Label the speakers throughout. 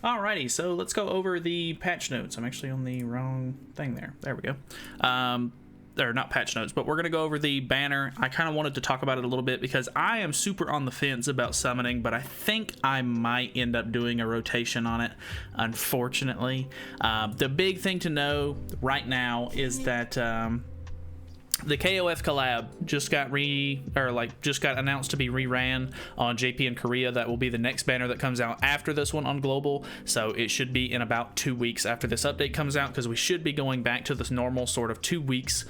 Speaker 1: Alrighty, so let's go over the patch notes. I'm actually on the wrong thing there. There we go. They're not patch notes, but we're going to go over the banner. I kind of wanted to talk about it a little bit because I am super on the fence about summoning, but I think I might end up doing a rotation on it, unfortunately. The big thing to know right now is that the KOF collab just got announced to be reran on JP in Korea. That will be the next banner that comes out after this one on global, so it should be in about 2 weeks after this update comes out, because we should be going back to this normal sort of 2 weeks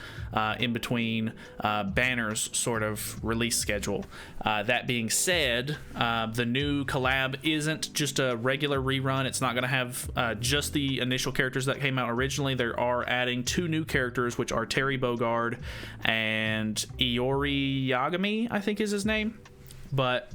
Speaker 1: in between banners sort of release schedule. That being said, the new collab isn't just a regular rerun. It's not going to have just the initial characters that came out originally. They are adding 2 new characters, which are Terry Bogard and Iori Yagami, I think is his name. But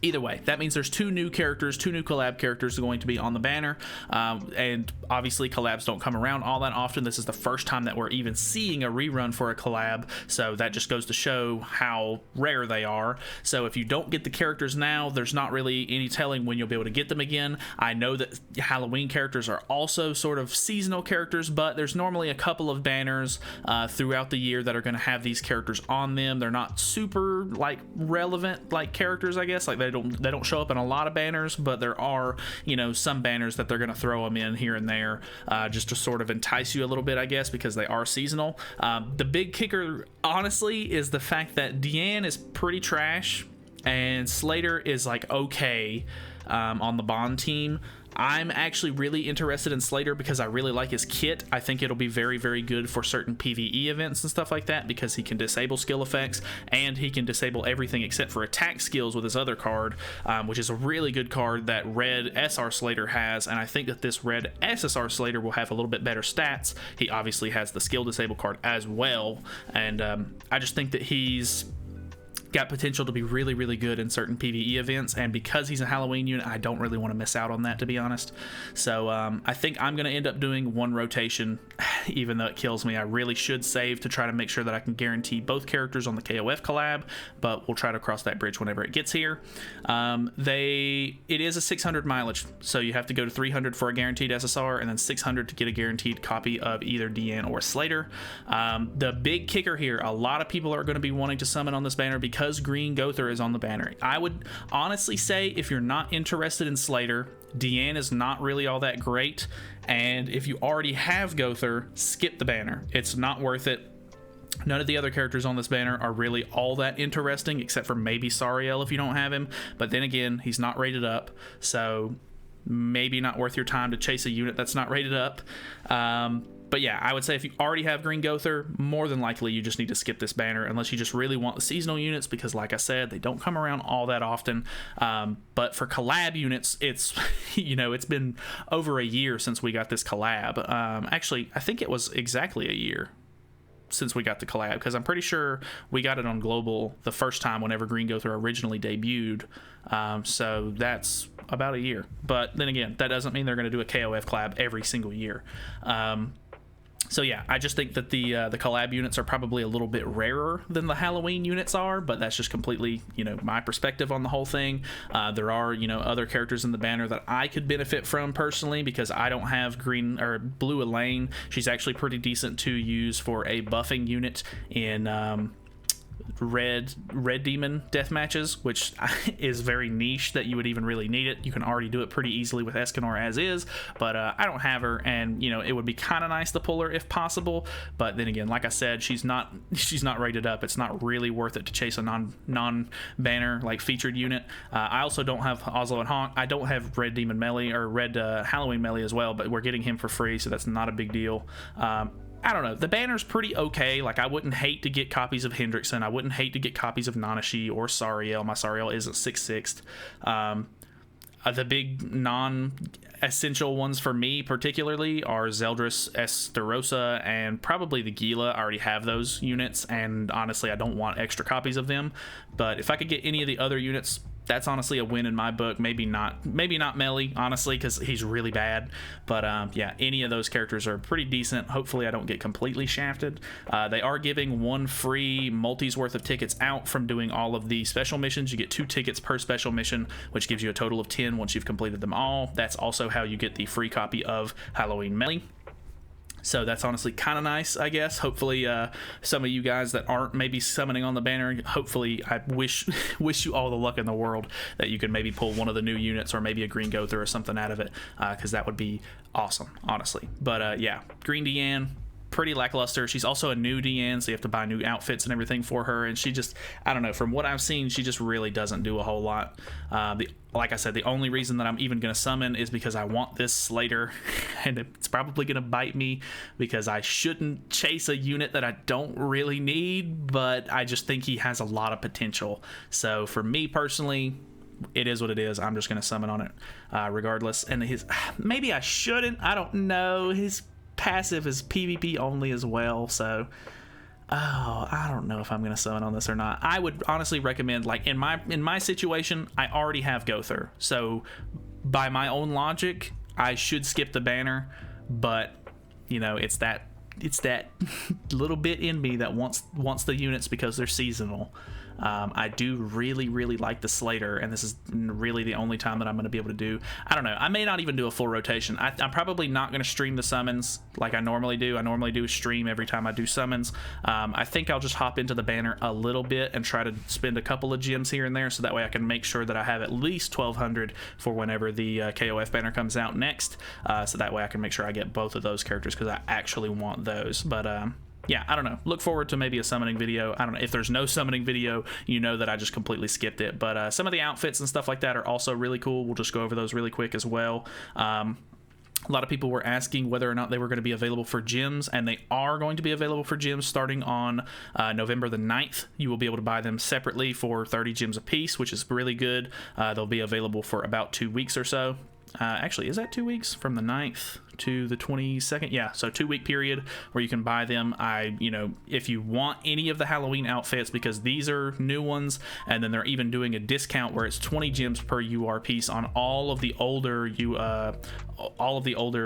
Speaker 1: either way, that means there's 2 new characters, 2 new collab characters going to be on the banner. And obviously collabs don't come around all that often. This is the first time that we're even seeing a rerun for a collab, so that just goes to show how rare they are. So if you don't get the characters now, there's not really any telling when you'll be able to get them again. I know that Halloween characters are also sort of seasonal characters, but there's normally a couple of banners throughout the year that are going to have these characters on them. They're not super like relevant like characters, I guess. Like they don't show up in a lot of banners, but there are, you know, some banners that they're going to throw them in here and there, just to sort of entice you a little bit, I guess, because they are seasonal. The big kicker, honestly, is the fact that Diane is pretty trash and Slater is like okay on the Bond team. I'm actually really interested in Slater because I really like his kit. I think it'll be very, very good for certain PvE events and stuff like that, because he can disable skill effects and he can disable everything except for attack skills with his other card, which is a really good card that Red SR Slater has, and I think that this Red SSR Slater will have a little bit better stats. He obviously has the skill disable card as well, and I just think that he's got potential to be really, really good in certain PvE events, and because he's a Halloween unit, I don't really want to miss out on that, to be honest. So I think I'm going to end up doing 1 rotation, even though it kills me. I really should save to try to make sure that I can guarantee both characters on the KOF collab, but we'll try to cross that bridge whenever it gets here. It is a 600 mileage, so you have to go to 300 for a guaranteed SSR, and then 600 to get a guaranteed copy of either Diane or Slater. The big kicker here, a lot of people are going to be wanting to summon on this banner because Green Gowther is on the banner. I would honestly say if you're not interested in Slater, Diane is not really all that great, and if you already have Gowther, skip the banner. It's not worth it. None of the other characters on this banner are really all that interesting, except for maybe Sariel if you don't have him, but then again, he's not rated up, so maybe not worth your time to chase a unit that's not rated up. But yeah, I would say if you already have Green Gowther, more than likely you just need to skip this banner unless you just really want the seasonal units, because like I said, they don't come around all that often. But for collab units, it's you know, it's been over a year since we got this collab. Actually, I think it was exactly a year since we got the collab, because I'm pretty sure we got it on global the first time whenever Green Gowther originally debuted. So that's about a year. But then again, that doesn't mean they're going to do a KOF collab every single year. So yeah, I just think that the collab units are probably a little bit rarer than the Halloween units are, but that's just completely, you know, my perspective on the whole thing. There are, you know, other characters in the banner that I could benefit from personally, because I don't have green or blue Elaine. She's actually pretty decent to use for a buffing unit in red demon death matches, which is very niche that you would even really need it. You can already do it pretty easily with Escanor as is, but I don't have her, and you know, it would be kind of nice to pull her if possible, but then again, like I said, she's not rated up. It's not really worth it to chase a non-banner like featured unit. I also don't have Oslo and Honk. I don't have red demon melee or red Halloween melee as well, but we're getting him for free, so that's not a big deal. I don't know. The banner's pretty okay. Like, I wouldn't hate to get copies of Hendrickson. I wouldn't hate to get copies of Nanashi or Sariel. My Sariel isn't 6/6. The big non-essential ones for me particularly are Zeldris, Esterosa, and probably the Gila. I already have those units, and honestly, I don't want extra copies of them. But if I could get any of the other units that's honestly a win in my book. Maybe not Melly, honestly, because he's really bad. But yeah, any of those characters are pretty decent. Hopefully I don't get completely shafted. They are giving 1 free multis worth of tickets out from doing all of the special missions. You get 2 tickets per special mission, which gives you a total of 10 once you've completed them all. That's also how you get the free copy of Halloween Melly. So that's honestly kind of nice, I guess. Hopefully some of you guys that aren't maybe summoning on the banner, hopefully I wish you all the luck in the world that you can maybe pull one of the new units or maybe a green Gowther or something out of it, because that would be awesome, honestly. But yeah, green Diane, pretty lackluster. She's also a new Diane, so you have to buy new outfits and everything for her, and she just, I don't know, from what I've seen, she just really doesn't do a whole lot. Like I said, the only reason that I'm even going to summon is because I want this Slater, and it's probably going to bite me because I shouldn't chase a unit that I don't really need, but I just think he has a lot of potential. So for me personally, it is what it is. I'm just going to summon on it regardless. And maybe I shouldn't, I don't know. His passive is PvP only as well, so I don't know if I'm gonna summon on this or not. I would honestly recommend, like, in my situation, I already have Gowther, so by my own logic I should skip the banner, but you know, it's that little bit in me that wants the units because they're seasonal. I do really like the Slater, and this is really the only time that I'm going to be able to do, I don't know, I may not even do a full rotation. I'm probably not going to stream the summons like I normally do. I normally do a stream every time I do summons. I think I'll just hop into the banner a little bit and try to spend a couple of gems here and there, so that way I can make sure that I have at least 1200 for whenever the KOF banner comes out next, so that way I can make sure I get both of those characters, because I actually want those. But yeah, I don't know. Look forward to maybe a summoning video. I don't know. If there's no summoning video, you know that I just completely skipped it. But some of the outfits and stuff like that are also really cool. We'll just go over those really quick as well. A lot of people were asking whether or not they were going to be available for gyms, and they are going to be available for gyms starting on November the 9th. You will be able to buy them separately for 30 gems a piece, which is really good. They'll be available for about 2 weeks or so. Actually, is that 2 weeks from the 9th to the 22nd? Yeah, so 2-week period where you can buy them. You know, if you want any of the Halloween outfits, because these are new ones, and then they're even doing a discount where it's 20 gems per UR piece on all of the older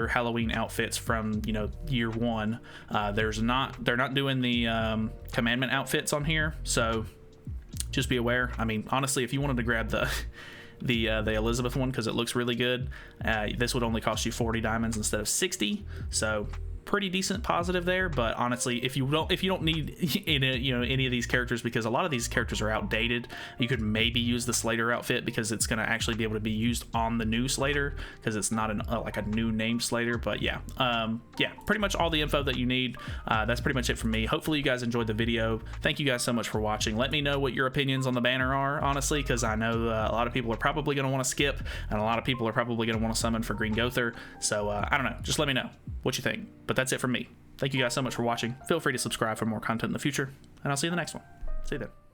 Speaker 1: Halloween outfits from, you know, year 1. They're not doing the commandment outfits on here, so just be aware. I mean, honestly, if you wanted to grab the Elizabeth one because it looks really good, this would only cost you 40 diamonds instead of 60, so pretty decent positive there. But honestly, if you don't need any of these characters, because a lot of these characters are outdated, you could maybe use the Slater outfit, because it's going to actually be able to be used on the new Slater, because it's not like a new named Slater. But yeah, yeah, pretty much all the info that you need. That's pretty much it from me. Hopefully you guys enjoyed the video. Thank you guys so much for watching. Let me know what your opinions on the banner are, honestly, because I know a lot of people are probably going to want to skip, and a lot of people are probably going to want to summon for green Gowther. So I don't know, just let me know what you think. But that's it from me. Thank you guys so much for watching. Feel free to subscribe for more content in the future, and I'll see you in the next one. See you then.